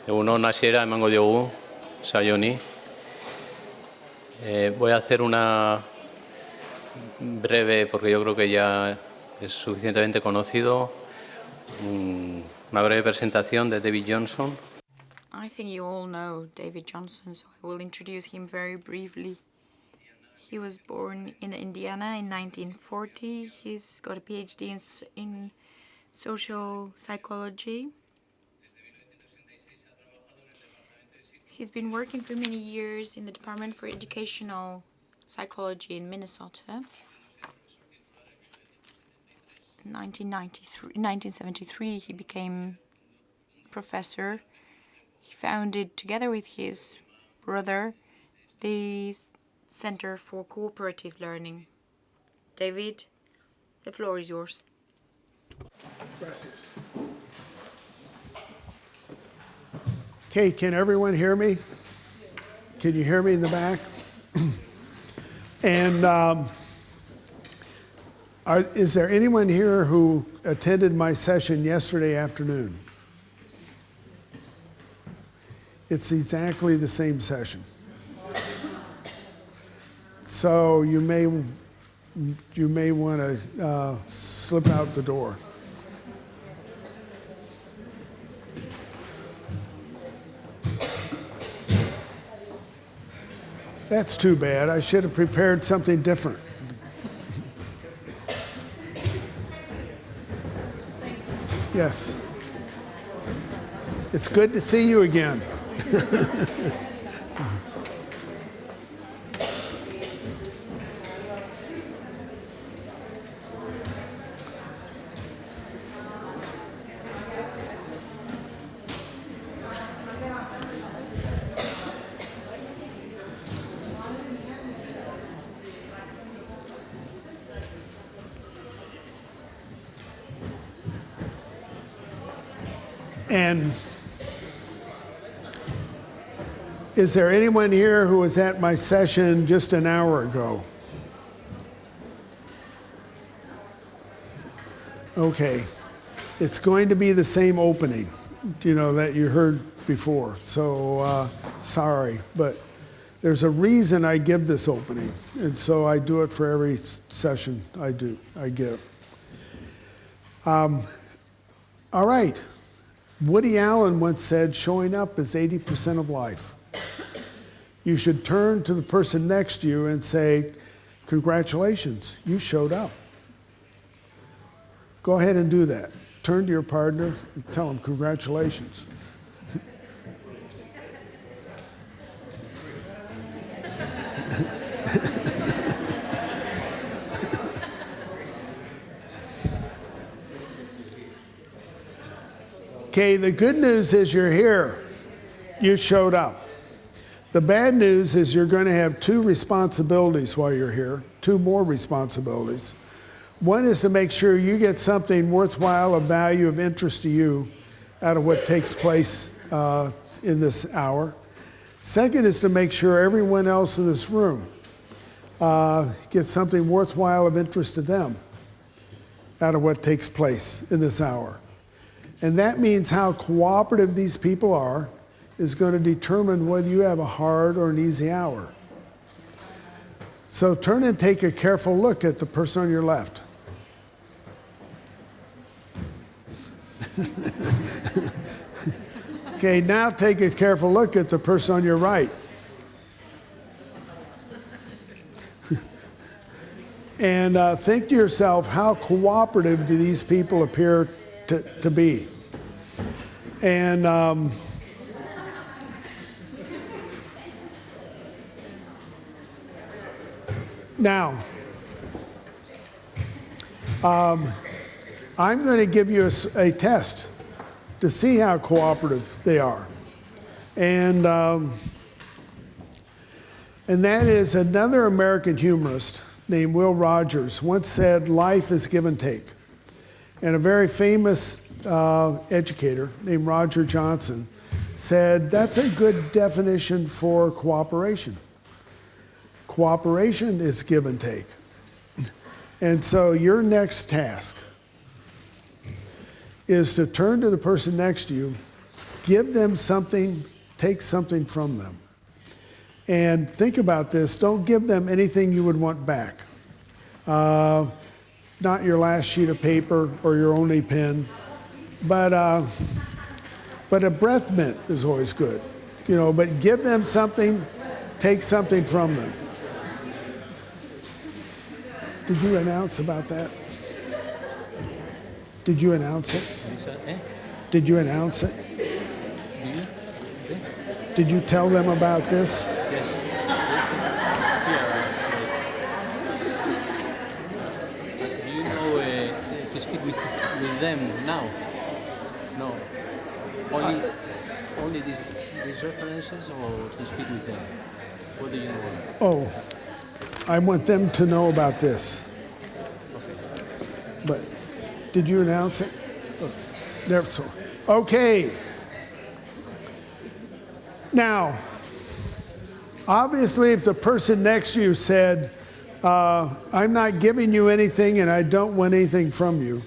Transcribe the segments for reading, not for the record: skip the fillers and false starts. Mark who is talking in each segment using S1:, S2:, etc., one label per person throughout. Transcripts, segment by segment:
S1: Egunon hasiera emango diogu saio honi. Voy a hacer una breve, porque yo creo que ya es suficientemente conocido, una breve presentación de David Johnson.
S2: I think you all know David Johnson, so I will introduce him very briefly. He was born in Indiana in 1940. He's got a PhD in social psychology. He's been working for many years in the Department for Educational Psychology in Minnesota. In 1973, he became professor. He founded, together with his brother, the Center for Cooperative Learning. David, the floor is yours.
S3: Gracias. Okay, can everyone hear me? Can you hear me in the back? And is there anyone here who attended my session yesterday afternoon? It's exactly the same session. So you may want to slip out the door. That's too bad. I should have prepared something different. Yes. It's good to see you again. And is there anyone here who was at my session just an hour ago? Okay. It's going to be the same opening, that you heard before. So sorry, but there's a reason I give this opening. And so I do it for every session I give. All right. Woody Allen once said, showing up is 80% of life. You should turn to the person next to you and say, congratulations, you showed up. Go ahead and do that. Turn to your partner and tell them congratulations. Okay, the good news is you're here. You showed up. The bad news is you're going to have two responsibilities while you're here, two more responsibilities. One is to make sure you get something worthwhile, of value, of interest to you out of what takes place in this hour. Second is to make sure everyone else in this room gets something worthwhile, of interest to them out of what takes place in this hour. And that means how cooperative these people are is going to determine whether you have a hard or an easy hour. So turn and take a careful look at the person on your left. Okay, now take a careful look at the person on your right. And think to yourself, how cooperative do these people appear to be? And now, I'm going to give you a test to see how cooperative they are. And that is, another American humorist named Will Rogers once said, life is give and take. And a very famous educator named Roger Johnson said, that's a good definition for cooperation. Cooperation is give and take. And so your next task is to turn to the person next to you, Give them something, take something from them. And think about this, don't give them anything you would want back. Not your last sheet of paper or your only pen, but a breath mint is always good. But give them something, take something from them. Did you announce about that? Did you announce it? Did you announce it? Did you tell them about this?
S1: Yes. Do you know to speak with them now? No. Only these references, or to speak with them? What do you know?
S3: Oh, I want them to know about this. But did you announce it? Never saw. Okay. Now, obviously, if the person next to you said, I'm not giving you anything and I don't want anything from you,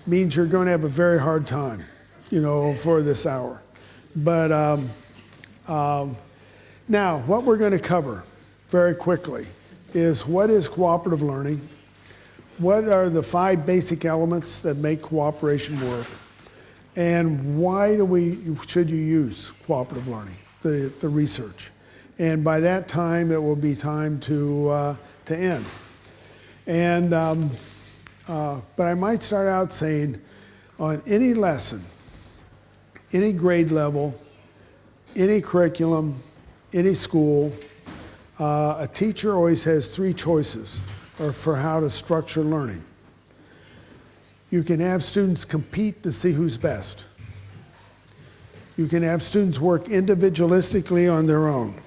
S3: means you're going to have a very hard time, for this hour. But now, what we're going to cover very quickly is what is cooperative learning, what are the 5 basic elements that make cooperation work, and why should you use cooperative learning, the research. And by that time, it will be time to end. And but I might start out saying, on any lesson, any grade level, any curriculum, any school, a teacher always has 3 choices for how to structure learning. You can have students compete to see who's best. You can have students work individualistically on their own.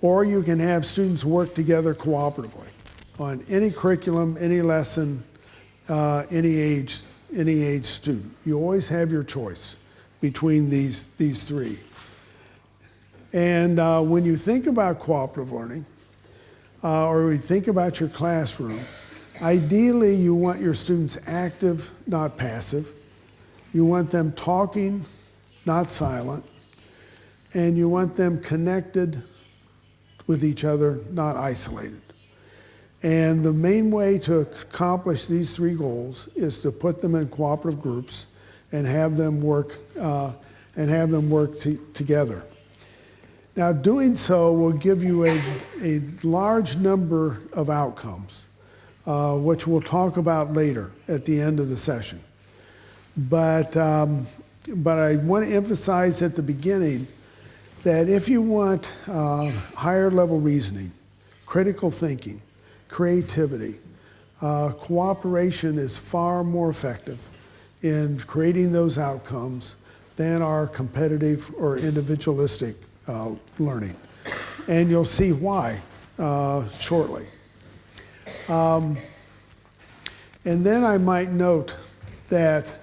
S3: Or you can have students work together cooperatively on any curriculum, any lesson, any age student. You always have your choice between these 3. And when you think about cooperative learning, or you think about your classroom, ideally you want your students active, not passive. You want them talking, not silent. And you want them connected with each other, not isolated. And the main way to accomplish these 3 goals is to put them in cooperative groups and have them work together. Now, doing so will give you a large number of outcomes, which we'll talk about later at the end of the session. But I want to emphasize at the beginning that if you want higher level reasoning, critical thinking, creativity, cooperation is far more effective in creating those outcomes than our competitive or individualistic learning. And you'll see why shortly. And then I might note that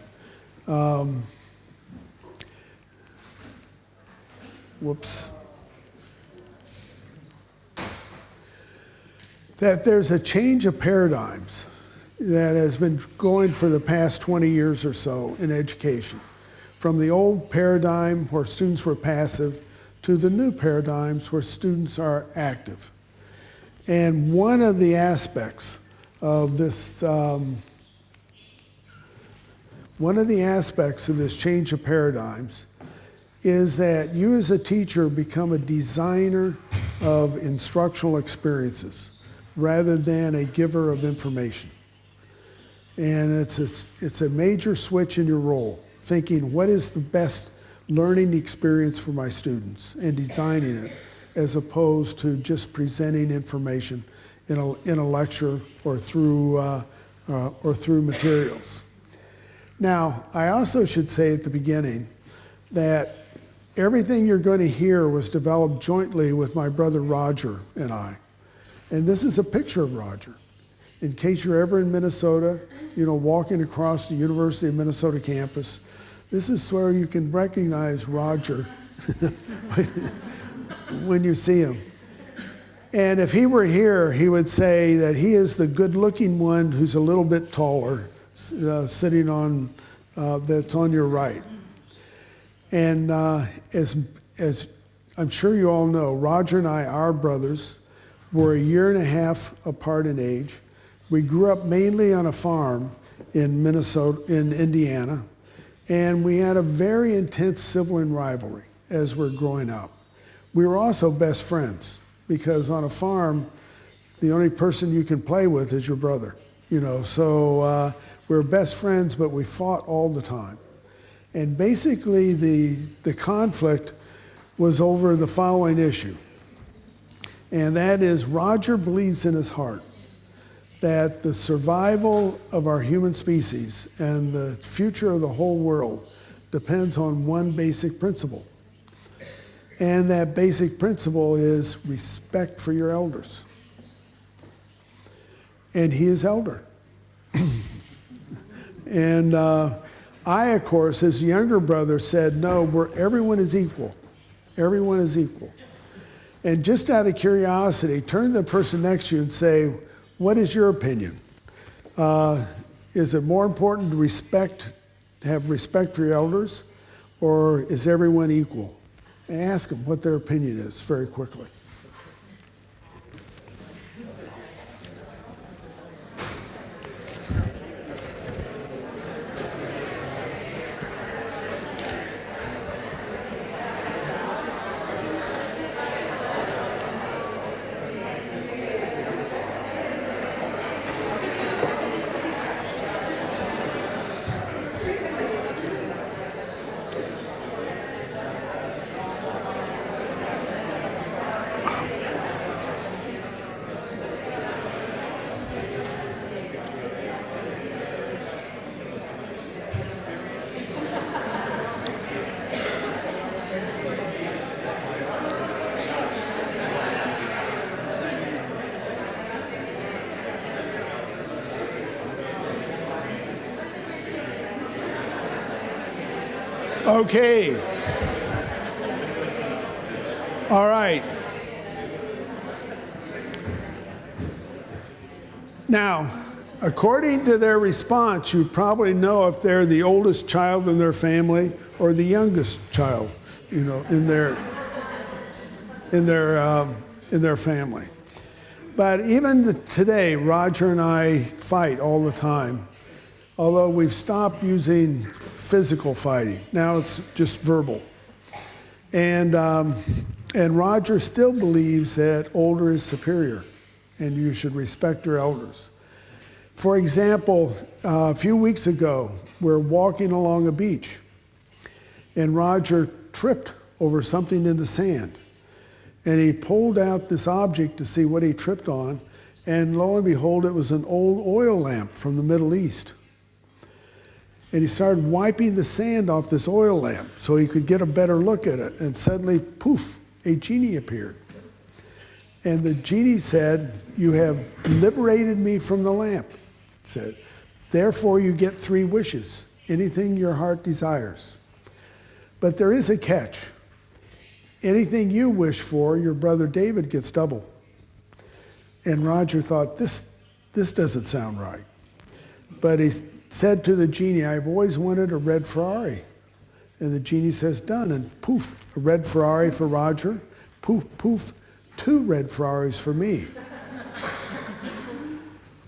S3: that there's a change of paradigms that has been going for the past 20 years or so in education. From the old paradigm where students were passive to the new paradigms where students are active. And one of the aspects of this change of paradigms is that you as a teacher become a designer of instructional experiences rather than a giver of information. And it's a major switch in your role, thinking what is the best learning experience for my students and designing it as opposed to just presenting information in a lecture or through materials. Now, I also should say at the beginning that everything you're going to hear was developed jointly with my brother Roger and I. And this is a picture of Roger. In case you're ever in Minnesota, walking across the University of Minnesota campus, this is where you can recognize Roger when you see him. And if he were here, he would say that he is the good-looking one who's a little bit taller, sitting on, that's on your right. And as I'm sure you all know, Roger and I, our brothers, were a year and a half apart in age. We grew up mainly on a farm in Indiana, and we had a very intense sibling rivalry as we're growing up. We were also best friends because on a farm, the only person you can play with is your brother, So we were best friends, but we fought all the time. And basically, the conflict was over the following issue, and that is Roger believes in his heart that the survival of our human species and the future of the whole world depends on one basic principle. And that basic principle is respect for your elders. And he is elder. And I, of course, his younger brother, said, no, everyone is equal. Everyone is equal. And just out of curiosity, turn to the person next to you and say, what is your opinion? Is it more important to have respect for your elders, or is everyone equal? And ask them what their opinion is very quickly. Okay. All right. Now, according to their response, you probably know if they're the oldest child in their family or the youngest child, in their family. But even today, Roger and I fight all the time. Although we've stopped using physical fighting. Now it's just verbal. And Roger still believes that older is superior and you should respect your elders. For example, a few weeks ago, we're walking along a beach and Roger tripped over something in the sand. And he pulled out this object to see what he tripped on, and lo and behold, it was an old oil lamp from the Middle East. And he started wiping the sand off this oil lamp so he could get a better look at it. And suddenly, poof, a genie appeared. And the genie said, you have liberated me from the lamp. He said, therefore you get 3 wishes, anything your heart desires. But there is a catch. Anything you wish for, your brother David gets double. And Roger thought, this doesn't sound right. But he said to the genie, I've always wanted a red Ferrari. And the genie says, done. And poof, a red Ferrari for Roger. Poof, poof, 2 red Ferraris for me.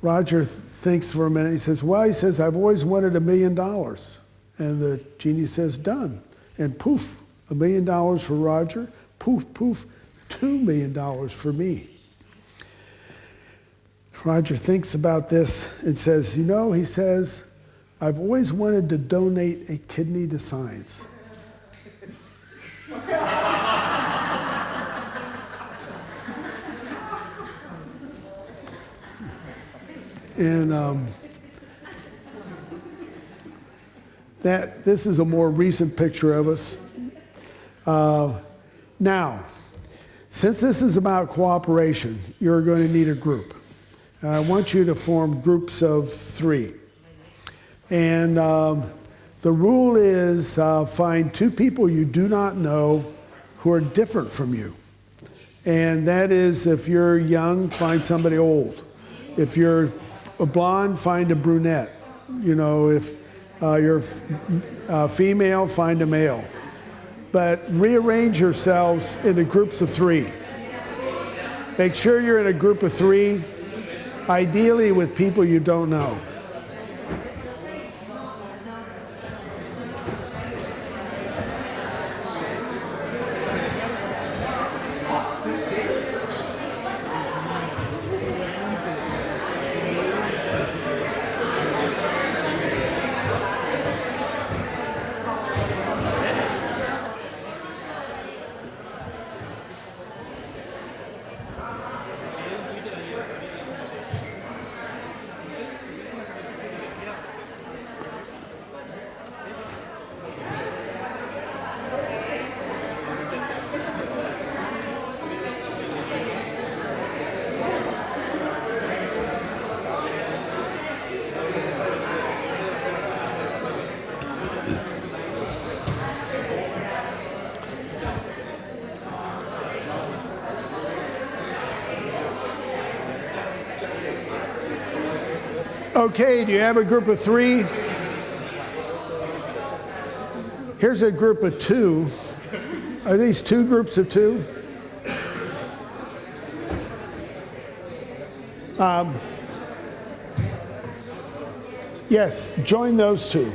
S3: Roger thinks for a minute. He says, I've always wanted $1 million. And the genie says, done. And poof, $1 million for Roger. Poof, poof, $2 million for me. Roger thinks about this and says, he says, I've always wanted to donate a kidney to science. And this is a more recent picture of us. Now, since this is about cooperation, you're going to need a group. I want you to form groups of 3. And the rule is find 2 people you do not know who are different from you. And that is, if you're young, find somebody old. If you're a blonde, find a brunette. If you're female, find a male. but rearrange yourselves into groups of 3. Make sure you're in a group of 3, ideally with people you don't know. Okay, do you have a group of 3? Here's a group of 2. Are these 2 groups of 2? Yes, join those 2.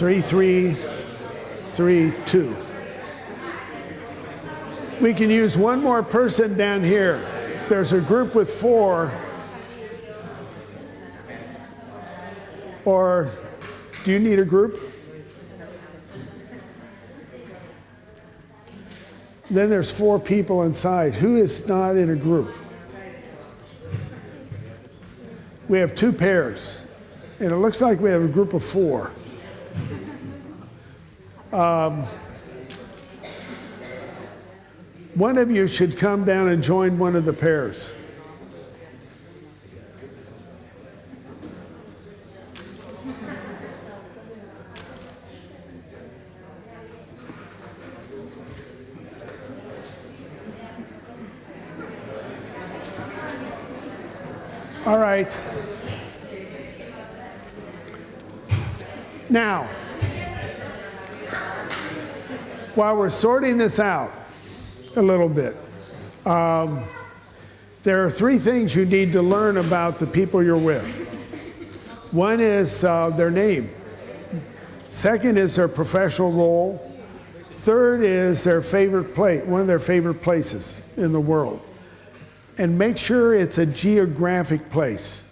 S3: Three, 3, 2. We can use one more person down here. If there's a group with 4, or do you need a group? Then there's 4 people inside. Who is not in a group? We have 2 pairs, and it looks like we have a group of 4. One of you should come down and join one of the pairs. All right. Now, while we're sorting this out a little bit, there are 3 things you need to learn about the people you're with. One is their name. Second is their professional role. Third is their favorite place, one of their favorite places in the world. And make sure it's a geographic place.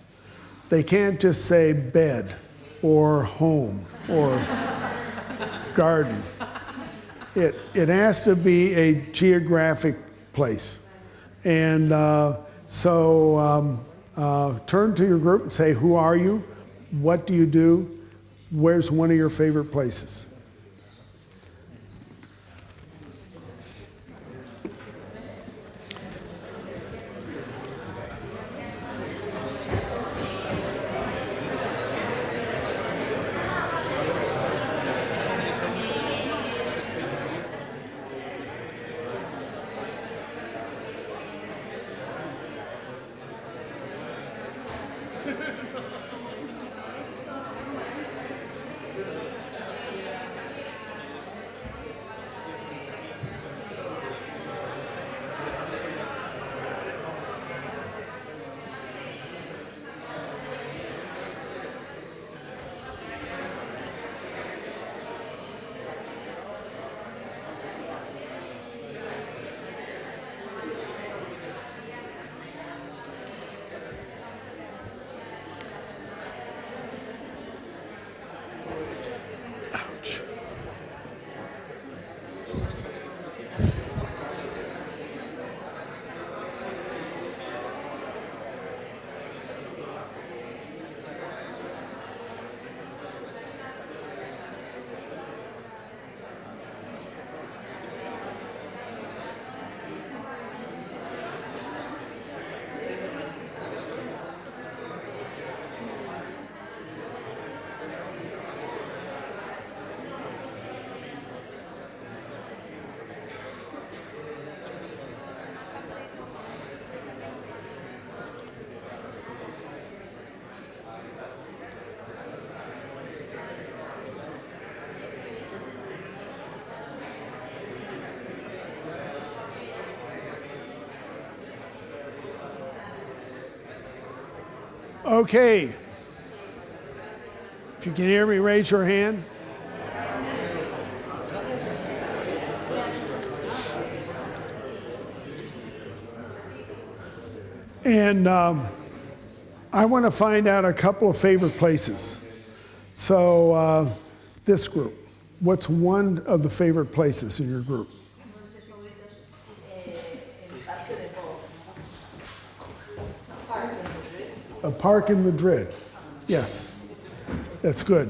S3: They can't just say bed or home or garden. It has to be a geographic place. And so turn to your group and say, who are you? What do you do? Where's one of your favorite places? Okay. If you can hear me, raise your hand. And I want to find out a couple of favorite places. So this group, what's one of the favorite places in your group? A park in Madrid. Yes, that's good.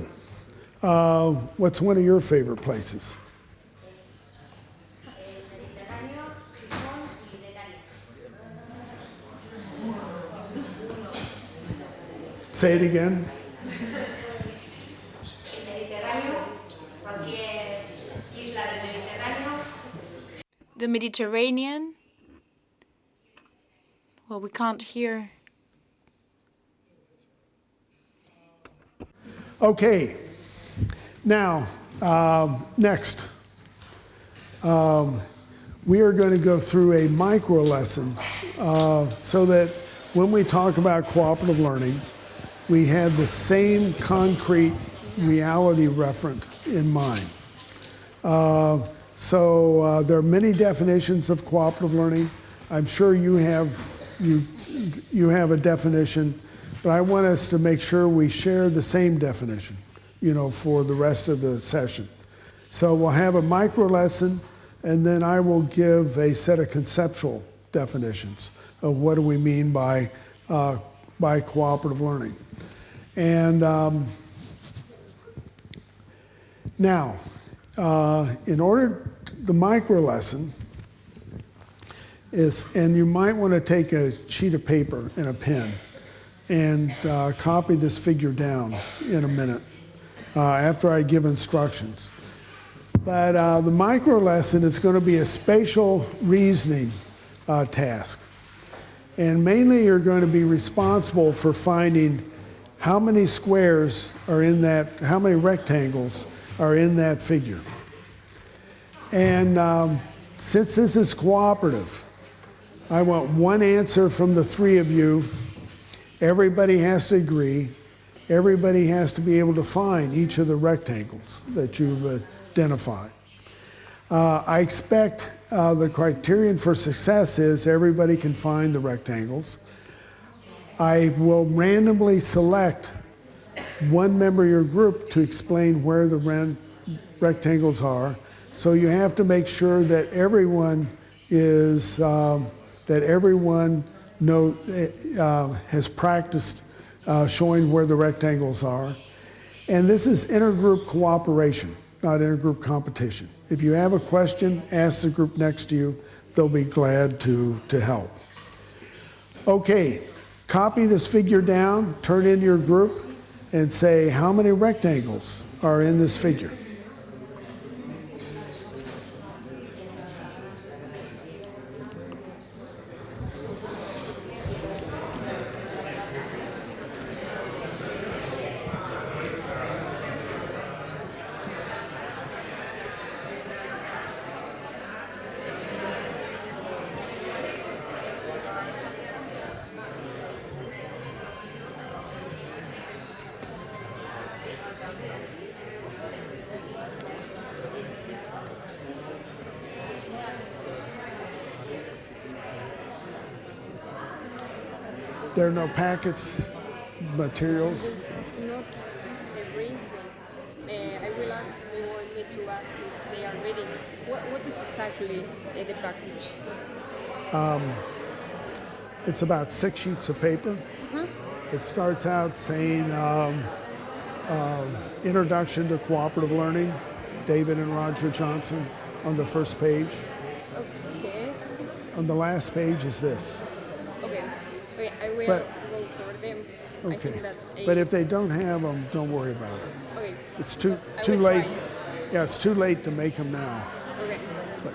S3: What's one of your favorite places? Say it again.
S2: The Mediterranean. Well, we can't hear.
S3: Okay. Now, next, we are going to go through a micro lesson so that when we talk about cooperative learning, we have the same concrete reality referent in mind. So there are many definitions of cooperative learning. I'm sure you have a definition, but I want us to make sure we share the same definition, for the rest of the session. So we'll have a micro lesson, and then I will give a set of conceptual definitions of what do we mean by cooperative learning. And now, in order, the micro lesson is, and you might want to take a sheet of paper and a pen and copy this figure down in a minute after I give instructions. But the micro lesson is going to be a spatial reasoning task. And mainly you're going to be responsible for finding how many squares are in that, how many rectangles are in that figure. And since this is cooperative, I want one answer from the three of you. Everybody has to agree. Everybody has to be able to find each of the rectangles that you've identified. I expect the criterion for success is everybody can find the rectangles. I will randomly select one member of your group to explain where the rectangles are. So you have to make sure that everyone is has practiced showing where the rectangles are. And this is intergroup cooperation, not intergroup competition. If you have a question, ask the group next to you. They'll be glad to help. Okay, copy this figure down, turn it in your group, and say how many rectangles are in this figure. There are no packets, materials.
S4: Not everything. I will ask, you want me to ask if they are ready. What is exactly the package?
S3: It's about 6 sheets of paper. It starts out saying Introduction to Cooperative Learning, David and Roger Johnson on the first page.
S4: Okay.
S3: On the last page is this.
S4: Okay. Okay, I will
S3: But-
S4: go for them. I
S3: Okay.
S4: think that
S3: But if they don't have them, don't worry about it.
S4: okay.
S3: It's too
S4: I
S3: too
S4: will
S3: late.
S4: try it.
S3: Yeah, it's too late to make them now.
S4: Okay.
S3: But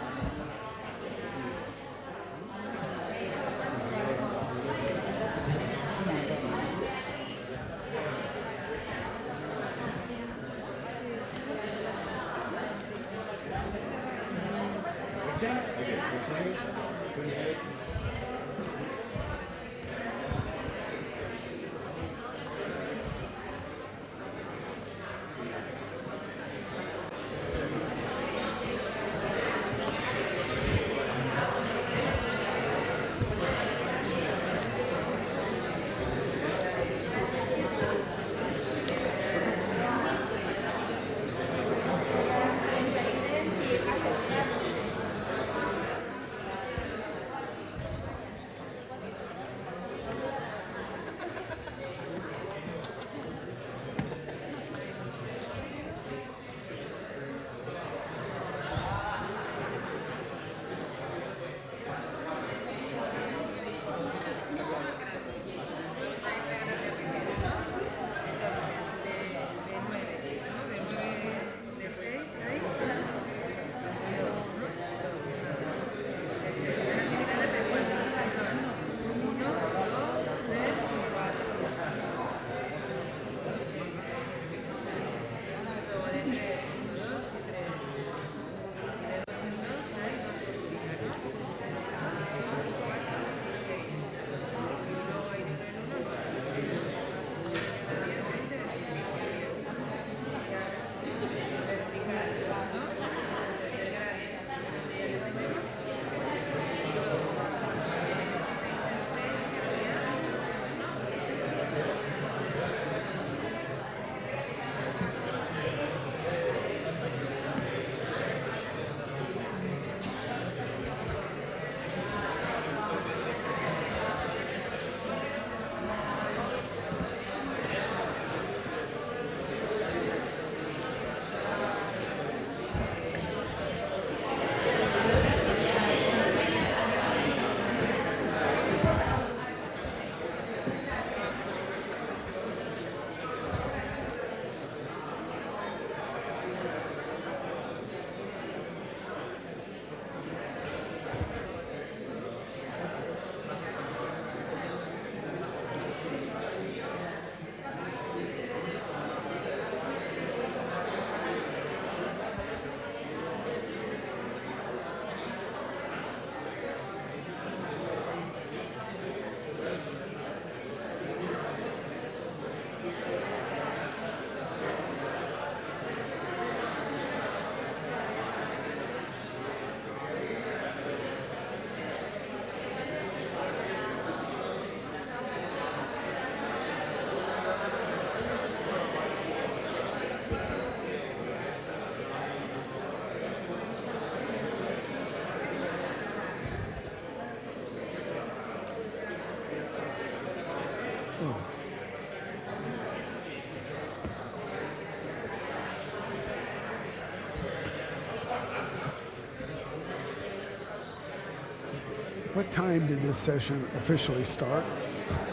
S3: What time did this session officially start?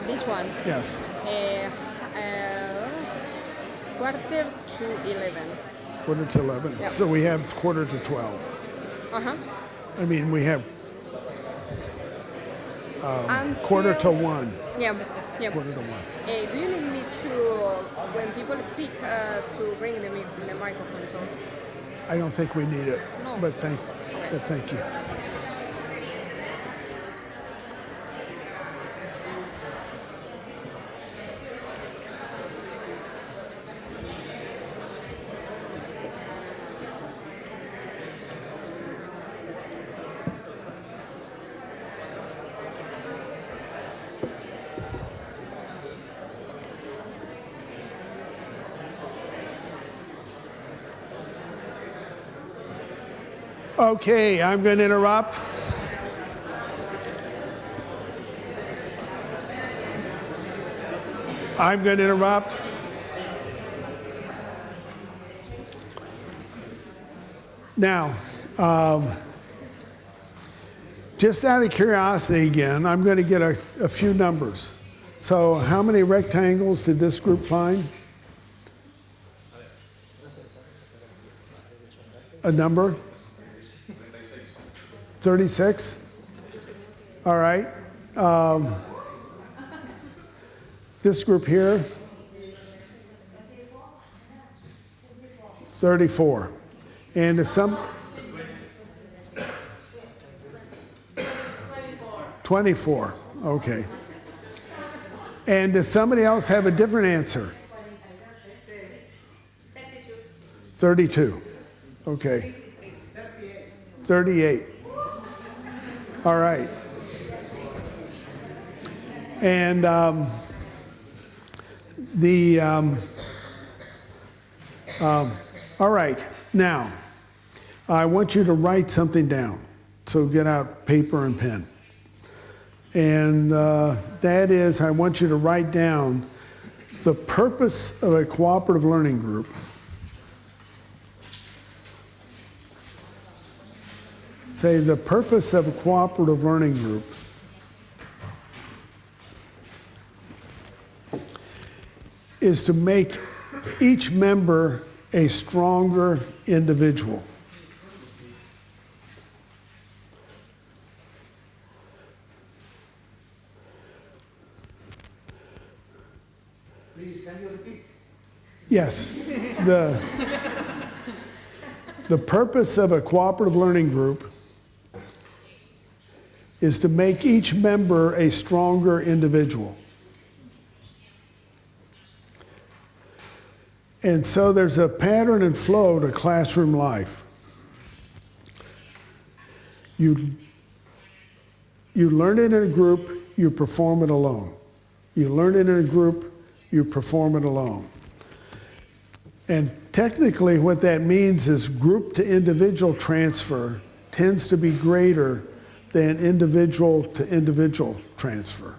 S4: This one,
S3: Yes,
S4: quarter to 11.
S3: quarter to 11.
S4: Yep.
S3: So we have quarter to 12.
S4: Uh-huh.
S3: I mean, we have
S4: Until,
S3: quarter to 1.
S4: Yeah, yeah.
S3: Quarter to 1.
S4: Do you need me to, when people speak, to bring the microphone? So.
S3: I don't think we need it,
S4: No.
S3: but thank you. Okay, I'm going to interrupt. I'm going to interrupt. Now, just out of curiosity again, I'm going to get a few numbers. So how many rectangles did this group find? A number? 36? All right. This group here? 34. And to some... 24. Okay. And does somebody else have a different answer? 32. Okay. 38. All right. And all right. Now, I want you to write something down. So get out paper and pen. And that is, I want you to write down the purpose of a cooperative learning group. Say the purpose of a cooperative learning group is to make each member a stronger individual.
S5: Please, can you repeat?
S3: Yes. The purpose of a cooperative learning group is to make each member a stronger individual. And so there's a pattern and flow to classroom life. You learn it in a group, you perform it alone. You learn it in a group, you perform it alone. And technically what that means is group to individual transfer tends to be greater than individual to individual transfer.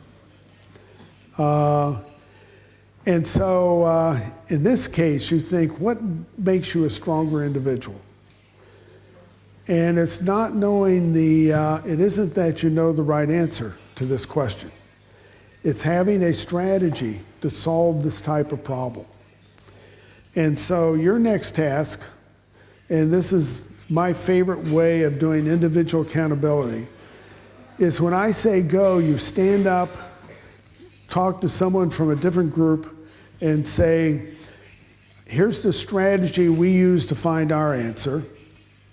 S3: And so in this case, you think, what makes you a stronger individual? And it's not knowing it isn't that you know the right answer to this question. It's having a strategy to solve this type of problem. And so your next task, and this is my favorite way of doing individual accountability, is when I say go, you stand up, talk to someone from a different group, and say, here's the strategy we use to find our answer,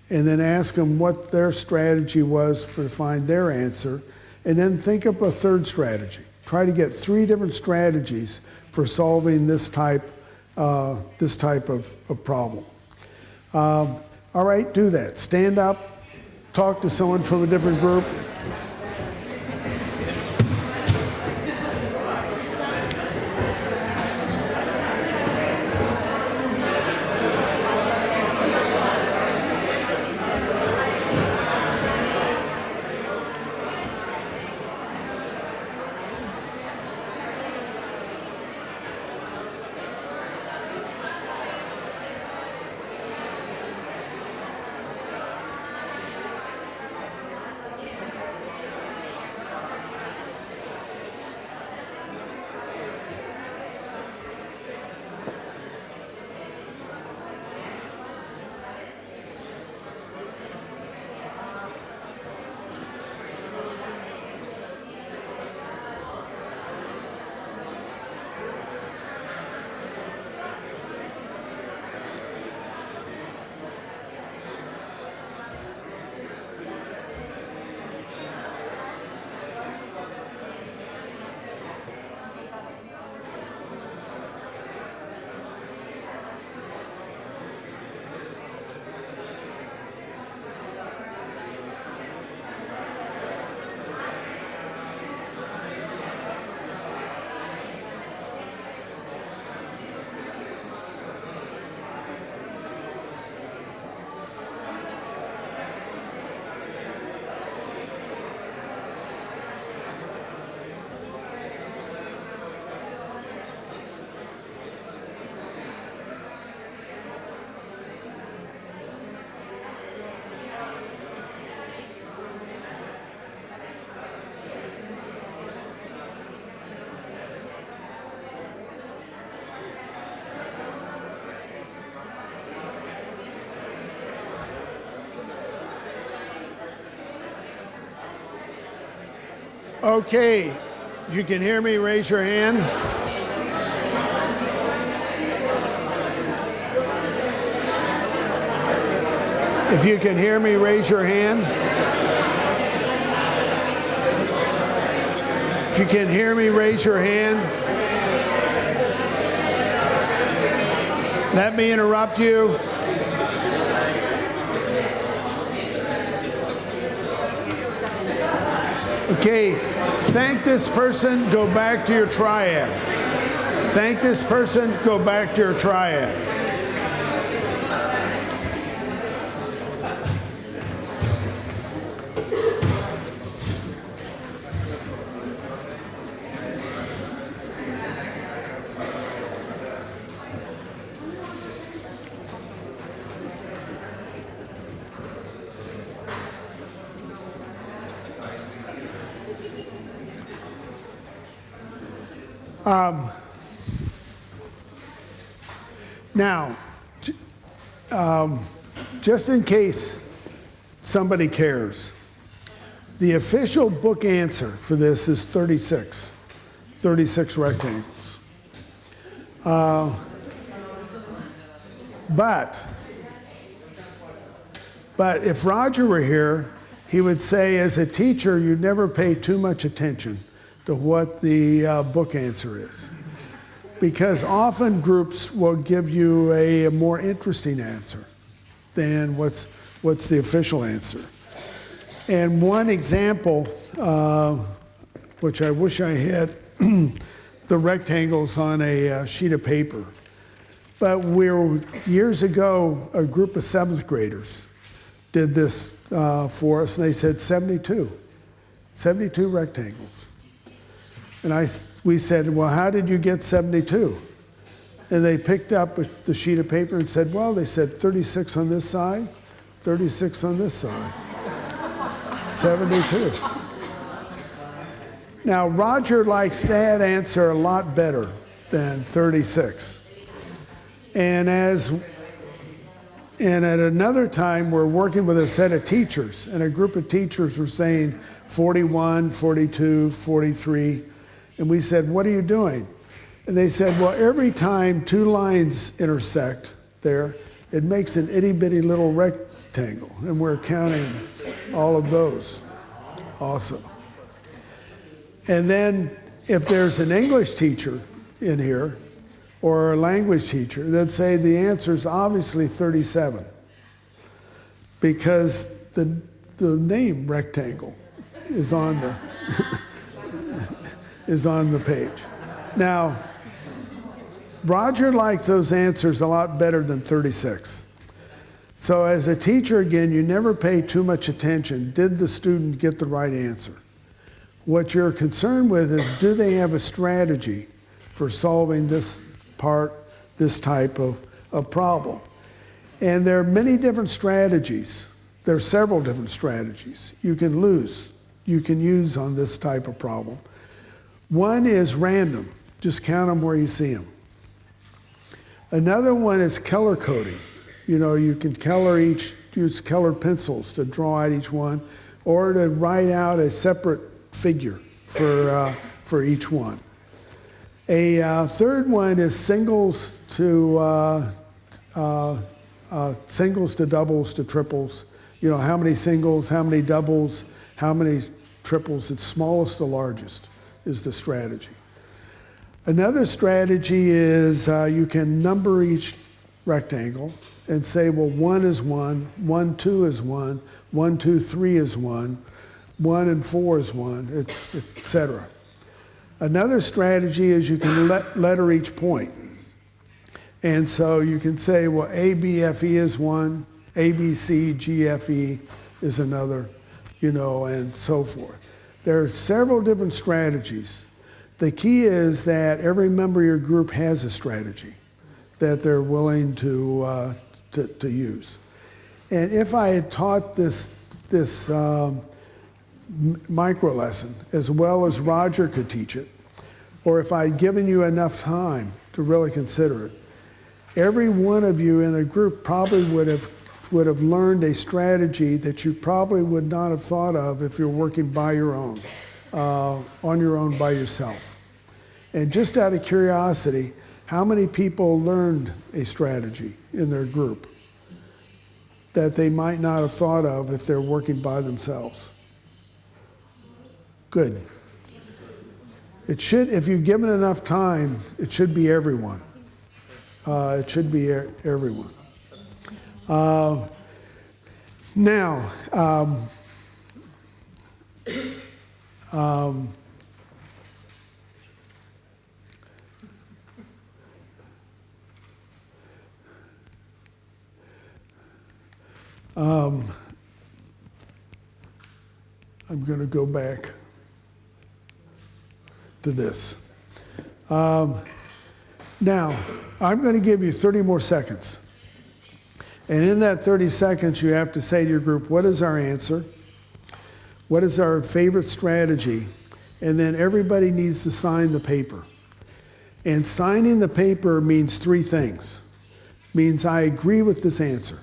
S3: and then ask them what their strategy was to find their answer, and then think up a third strategy. Try to get 3 different strategies for solving this type of problem. All right, do that. Stand up, talk to someone from a different group. Okay, if you can hear me, raise your hand. If you can hear me, raise your hand. If you can hear me, raise your hand. Let me interrupt you. Okay, thank this person, go back to your triad. Thank this person, go back to your triad. Now, just in case somebody cares, the official book answer for this is 36 rectangles. But if Roger were here, he would say, as a teacher, you never pay too much attention to what the book answer is. Because often groups will give you a more interesting answer than what's the official answer. And one example, which I wish I had the rectangles on a sheet of paper, but years ago, a group of 7th graders did this for us, and they said 72 rectangles. And we said, well, how did you get 72? And they picked up the sheet of paper and said, well, they said 36 on this side, 36 on this side, 72. Now, Roger likes that answer a lot better than 36. And at another time, we're working with a set of teachers, and a group of teachers were saying 41, 42, 43. And we said, what are you doing? And they said, well, every time 2 lines intersect there, it makes an itty-bitty little rectangle. And we're counting all of those. Awesome. And then if there's an English teacher in here, or a language teacher, they'd say the answer is obviously 37. Because the name rectangle is on the is on the page. Now, Roger likes those answers a lot better than 36. So as a teacher, again, you never pay too much attention. Did the student get the right answer? What you're concerned with is, do they have a strategy for solving this type of problem? And there are many different strategies. There are several different strategies you can use on this type of problem. One is random. Just count them where you see them. Another one is color coding. You can use colored pencils to draw out each one, or to write out a separate figure for each one. A third one is singles to doubles to triples. How many singles, how many doubles, how many triples. It's smallest to largest is the strategy. Another strategy is you can number each rectangle and say, well, 1 is 1, 1, 2 is 1, 1, 2, 3 is 1, 1 and 4 is 1, etc. Another strategy is you can letter each point. And so you can say, well, A, B, F, E is 1, A, B, C, G, F, E is another, and so forth. There are several different strategies. The key is that every member of your group has a strategy that they're willing to use. And if I had taught this micro lesson as well as Roger could teach it, or if I'd given you enough time to really consider it, every one of you in the group probably would have learned a strategy that you probably would not have thought of if you're working by your own on your own by yourself. And just out of curiosity, how many people learned a strategy in their group that they might not have thought of if they're working by themselves? Good. It should, if you've given enough time, it should be everyone. It should be everyone. Now, I'm going to go back to this. Now, I'm going to give you 30 more seconds. And in that 30 seconds, you have to say to your group, what is our answer? What is our favorite strategy? And then everybody needs to sign the paper. And signing the paper means three things. Means I agree with this answer.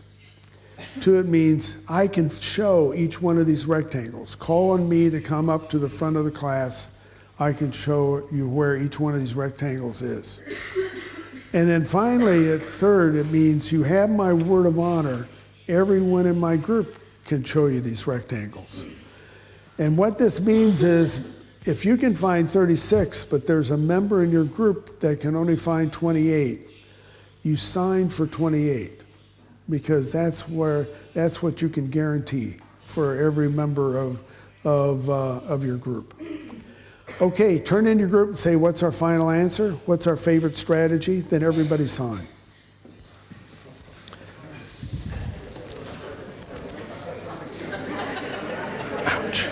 S3: Two, it means I can show each one of these rectangles. Call on me to come up to the front of the class. I can show you where each one of these rectangles is. And then finally, at third, it means you have my word of honor. Everyone in my group can show you these rectangles. And what this means is if you can find 36, but there's a member in your group that can only find 28, you sign for 28, because that's what you can guarantee for every member of your group. Okay, turn in your group and say, what's our final answer? What's our favorite strategy? Then everybody sign. Ouch.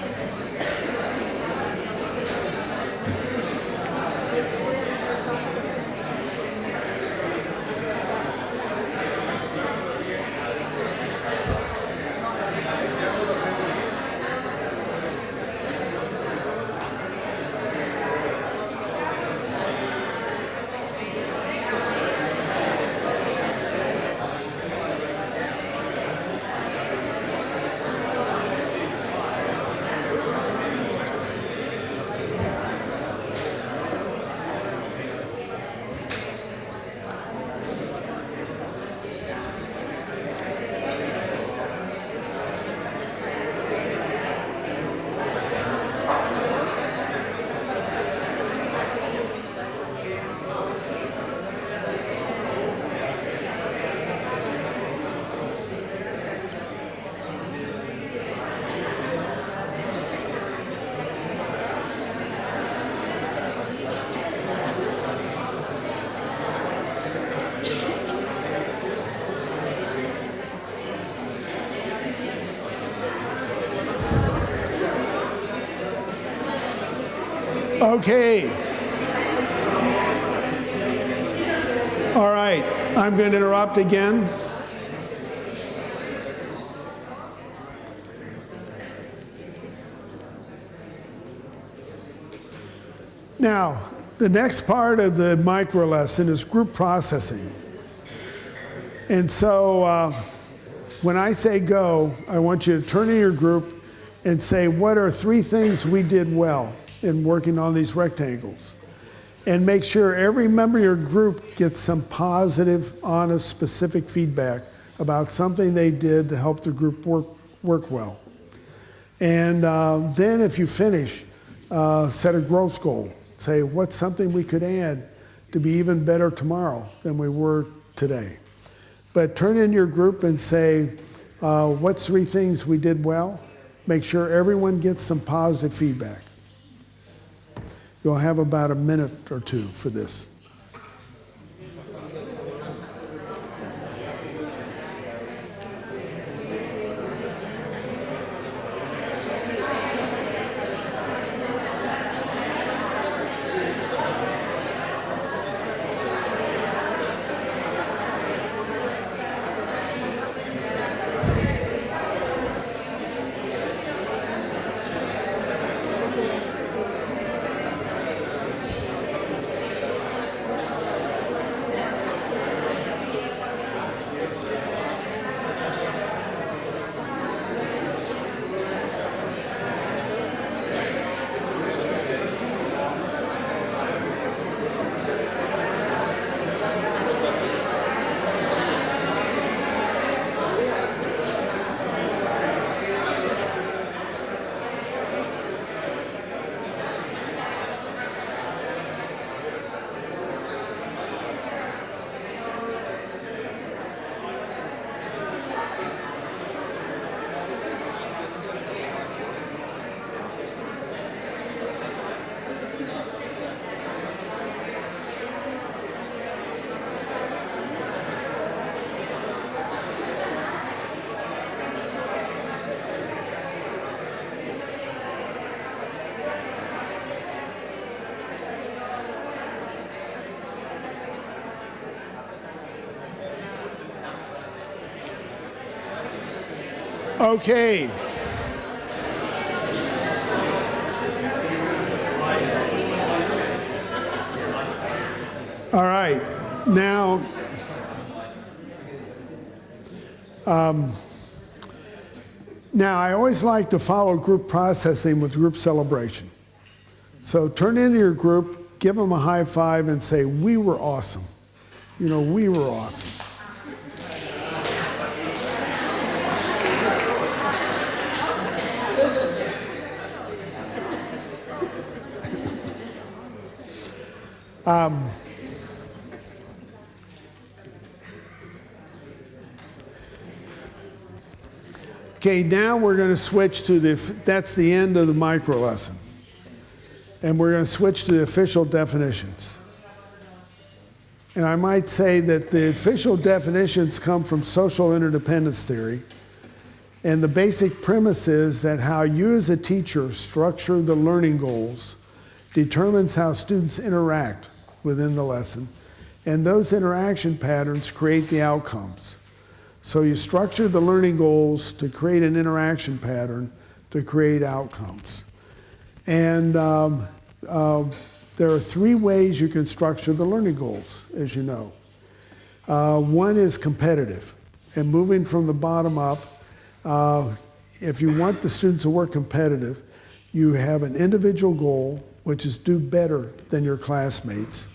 S3: Okay. All right, I'm going to interrupt again. Now, the next part of the micro lesson is group processing. And so when I say go, I want you to turn in your group and say, what are three things we did well in working on these rectangles? And make sure every member of your group gets some positive, honest, specific feedback about something they did to help the group work well. And then if you finish, set a growth goal. Say, what's something we could add to be even better tomorrow than we were today? But turn in your group and say, what's three things we did well? Make sure everyone gets some positive feedback. You'll have about a minute or two for this. Okay. All right. Now I always like to follow group processing with group celebration. So turn into your group, give them a high five, and say, "We were awesome." You know, we were awesome. Okay, now we're going to switch to that's the end of the micro lesson. And we're going to switch to the official definitions. And I might say that the official definitions come from social interdependence theory. And the basic premise is that how you as a teacher structure the learning goals determines how students interact within the lesson. And those interaction patterns create the outcomes. So you structure the learning goals to create an interaction pattern to create outcomes. And there are three ways you can structure the learning goals, as you know. One is competitive. And moving from the bottom up, if you want the students to work competitive, you have an individual goal, which is do better than your classmates.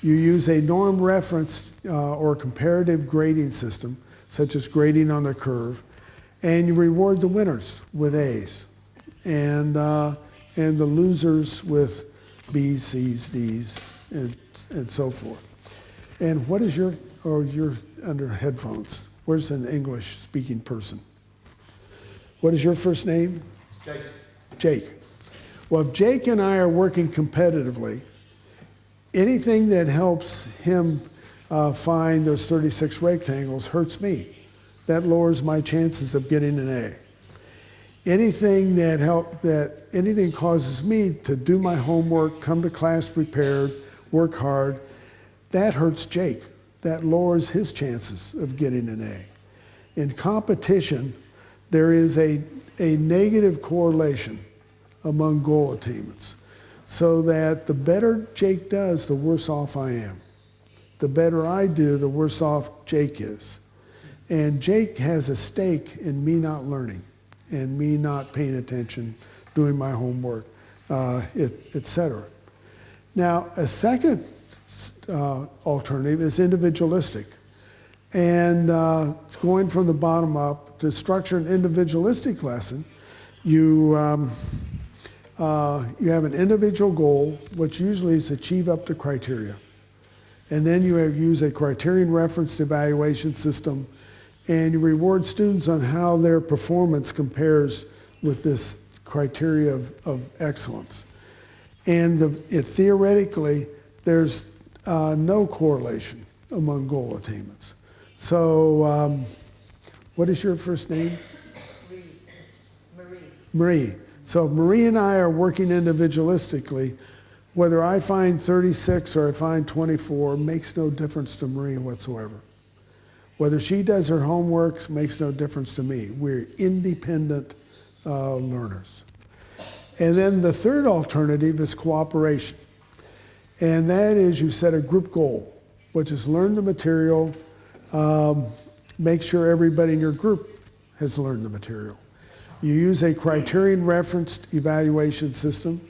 S3: You use a norm reference or comparative grading system, such as grading on the curve, and you reward the winners with A's, and the losers with B's, C's, D's, and so forth. And what is you're under headphones? Where's an English-speaking person? What is your first name?
S5: Jake.
S3: Jake. Well, if Jake and I are working competitively, anything that helps him find those 36 rectangles hurts me. That lowers my chances of getting an A. Anything anything causes me to do my homework, come to class prepared, work hard, that hurts Jake. That lowers his chances of getting an A. In competition, there is a negative correlation among goal attainments, so that the better Jake does, the worse off I am. The better I do, the worse off Jake is. And Jake has a stake in me not learning and me not paying attention, doing my homework, etc. Now, a second alternative is individualistic. And going from the bottom up, to structure an individualistic lesson, you have an individual goal, which usually is achieve up to criteria. And then you use a criterion referenced evaluation system, and you reward students on how their performance compares with this criteria of excellence. And theoretically, there's no correlation among goal attainments. So, what is your first name?
S6: Marie.
S3: Marie. So Marie and I are working individualistically. Whether I find 36 or I find 24 makes no difference to Marie whatsoever. Whether she does her homework makes no difference to me. We're independent learners. And then the third alternative is cooperation. And that is you set a group goal, which is learn the material, make sure everybody in your group has learned the material. You use a criterion referenced evaluation system,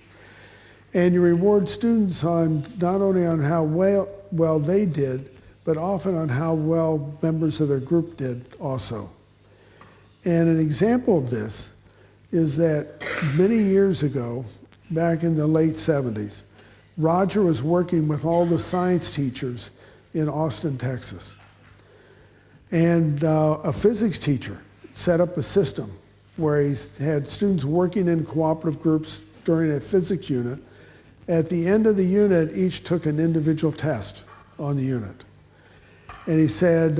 S3: and you reward students on not only on how well they did, but often on how well members of their group did also. And an example of this is that many years ago, back in the late 70s, Roger was working with all the science teachers in Austin, Texas. And a physics teacher set up a system where he had students working in cooperative groups during a physics unit. At the end of the unit, each took an individual test on the unit. And he said,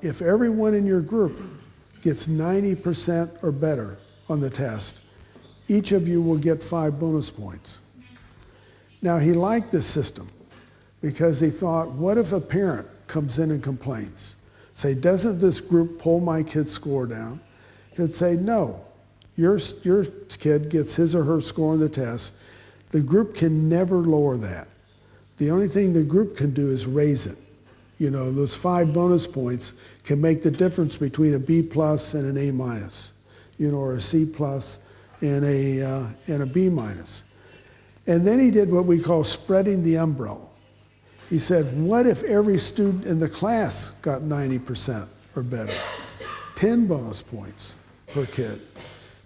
S3: if everyone in your group gets 90% or better on the test, each of you will get 5 bonus points. Now, he liked this system because he thought, what if a parent comes in and complains? Say, doesn't this group pull my kid's score down? He'd say, no, your kid gets his or her score on the test. The group can never lower that. The only thing the group can do is raise it. You know, those 5 bonus points can make the difference between a B plus and an A minus, you know, or a C plus and a B minus. And then he did what we call spreading the umbrella. He said, what if every student in the class got 90% or better? 10 bonus points per kid.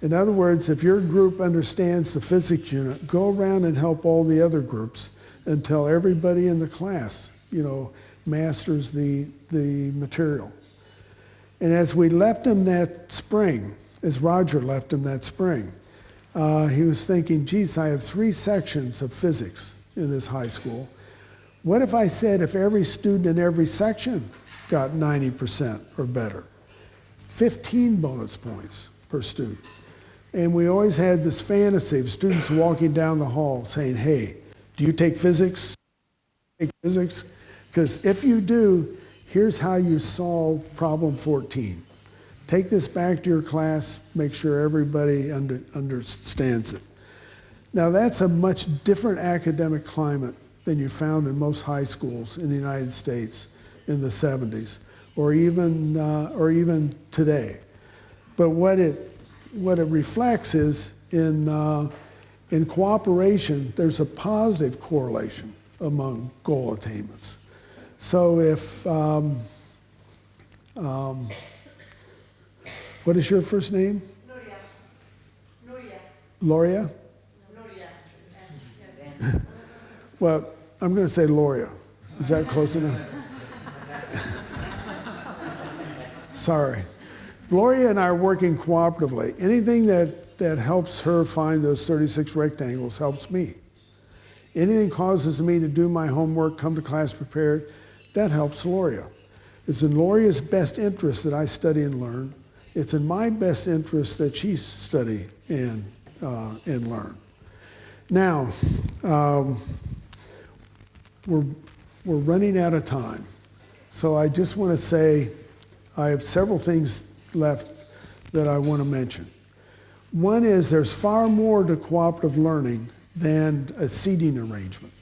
S3: In other words, if your group understands the physics unit, go around and help all the other groups until everybody in the class, you know, masters the material. And as we left him that spring, as Roger left him that spring, he was thinking, geez, I have 3 sections of physics in this high school. What if I said if every student in every section got 90% or better? 15 bonus points per student. And we always had this fantasy of students walking down the hall saying, hey, do you take physics? Take physics? Because if you do, here's how you solve problem 14. Take this back to your class, make sure everybody understands it. Now that's a much different academic climate than you found in most high schools in the United States in the 70s, or even today. But what it reflects is in cooperation, there's a positive correlation among goal attainments. So if, what is your first name? Loria? Well, I'm going to say Loria. Is that close enough? Sorry. Gloria and I are working cooperatively. Anything that helps her find those 36 rectangles helps me. Anything causes me to do my homework, come to class prepared, that helps Loria. It's in Loria's best interest that I study and learn. It's in my best interest that she study and learn. Now, we're running out of time. So I just want to say I have several things left that I want to mention. One is there's far more to cooperative learning than a seating arrangement.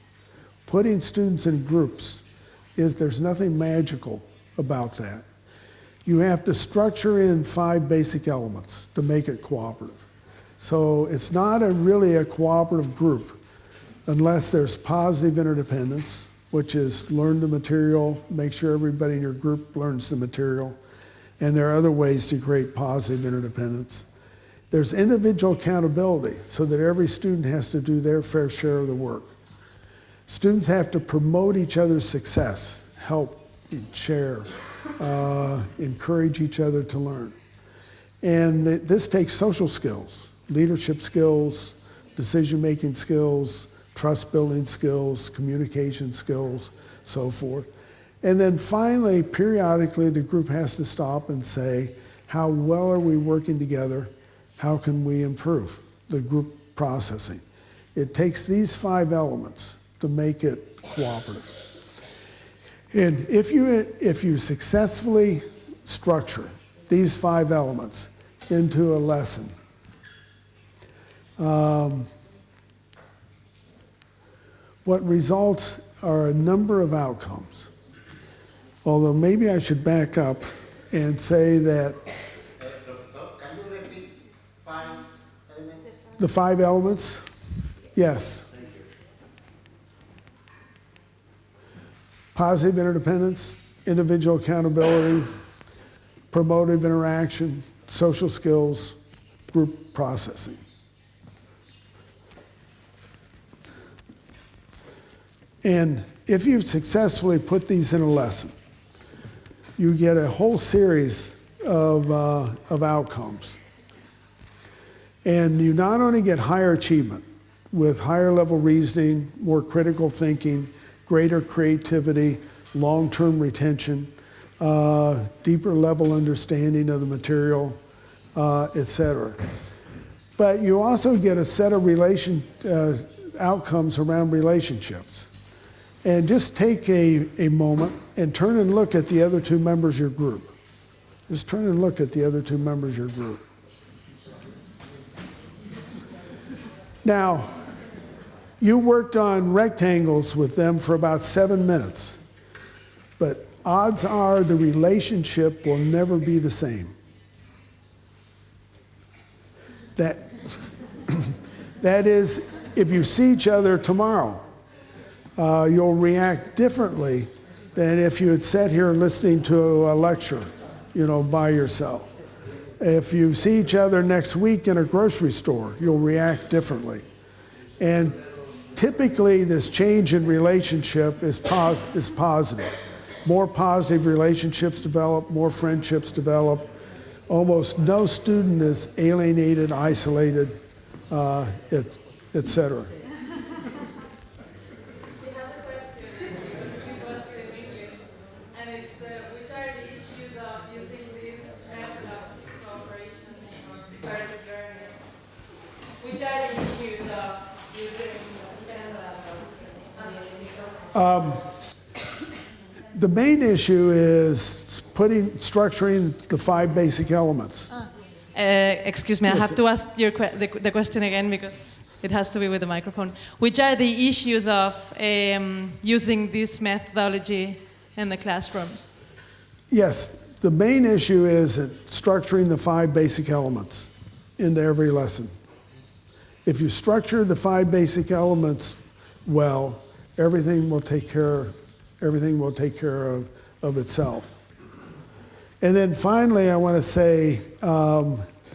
S3: Putting students in groups there's nothing magical about that. You have to structure in 5 basic elements to make it cooperative. So it's not really a cooperative group unless there's positive interdependence, which is learn the material, make sure everybody in your group learns the material, and there are other ways to create positive interdependence. There's individual accountability so that every student has to do their fair share of the work. Students have to promote each other's success, help, share, encourage each other to learn. And this takes social skills, leadership skills, decision-making skills, trust-building skills, communication skills, so forth. And then finally, periodically, the group has to stop and say, how well are we working together? How can we improve the group processing? It takes these 5 elements to make it cooperative. And if you successfully structure these 5 elements into a lesson, what results are a number of outcomes. Although maybe I should back up and say that
S7: Can you repeat 5 elements?
S3: the 5 elements, yes. Positive interdependence, individual accountability, promotive interaction, social skills, group processing. And if you've successfully put these in a lesson, you get a whole series of outcomes. And you not only get higher achievement with higher level reasoning, more critical thinking, greater creativity, long-term retention, deeper level understanding of the material, etc. But you also get a set of outcomes around relationships. And just take a moment and turn and look at the other 2 members of your group. Just turn and look at the other 2 members of your group. Now, you worked on rectangles with them for about 7 minutes, but odds are the relationship will never be the same. That is, if you see each other tomorrow, you'll react differently than if you had sat here listening to a lecture, by yourself. If you see each other next week in a grocery store, you'll react differently. And typically, this change in relationship is positive. More positive relationships develop, more friendships develop. Almost no student is alienated, isolated, etc. The main issue is structuring the 5 basic elements.
S8: Excuse me, I have to ask the question again because it has to be with the microphone. Which are the issues of using this methodology in the classrooms?
S3: Yes, the main issue is structuring the 5 basic elements into every lesson. If you structure the 5 basic elements well, everything will take care of itself. And then finally, I want to say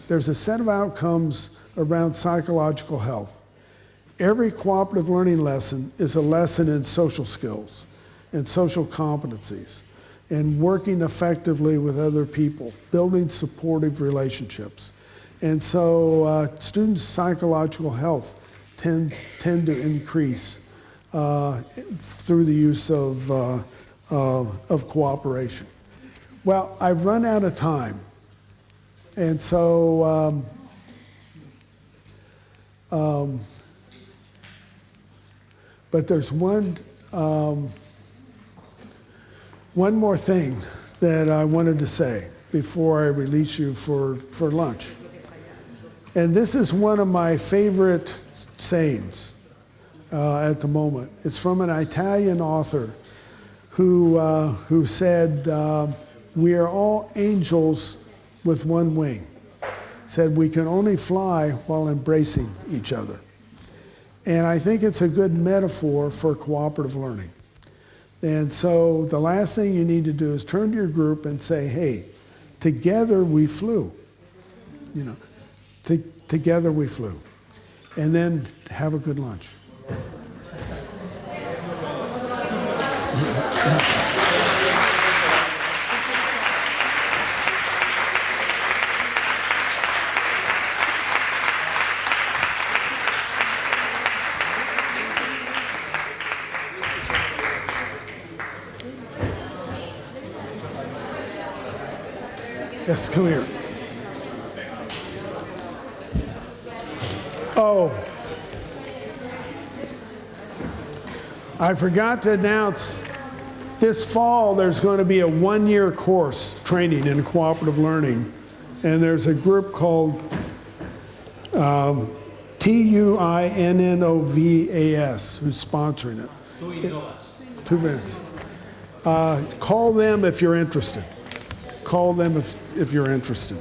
S3: there's a set of outcomes around psychological health. Every cooperative learning lesson is a lesson in social skills and social competencies and working effectively with other people, building supportive relationships. And so students' psychological health tend to increase through the use of cooperation. Well, I've run out of time. And so but there's one more thing that I wanted to say before I release you for lunch. And this is one of my favorite sayings at the moment. It's from an Italian author who said, we are all angels with one wing. Said we can only fly while embracing each other. And I think it's a good metaphor for cooperative learning. And so the last thing you need to do is turn to your group and say, hey, together we flew. Together we flew. And then have a good lunch. Yes, come here. Oh, I forgot to announce this fall there's going to be a 1-year course training in cooperative learning. And there's a group called TUINNOVAS who's sponsoring it. 2 minutes. Call them if you're interested. Call them if you're interested.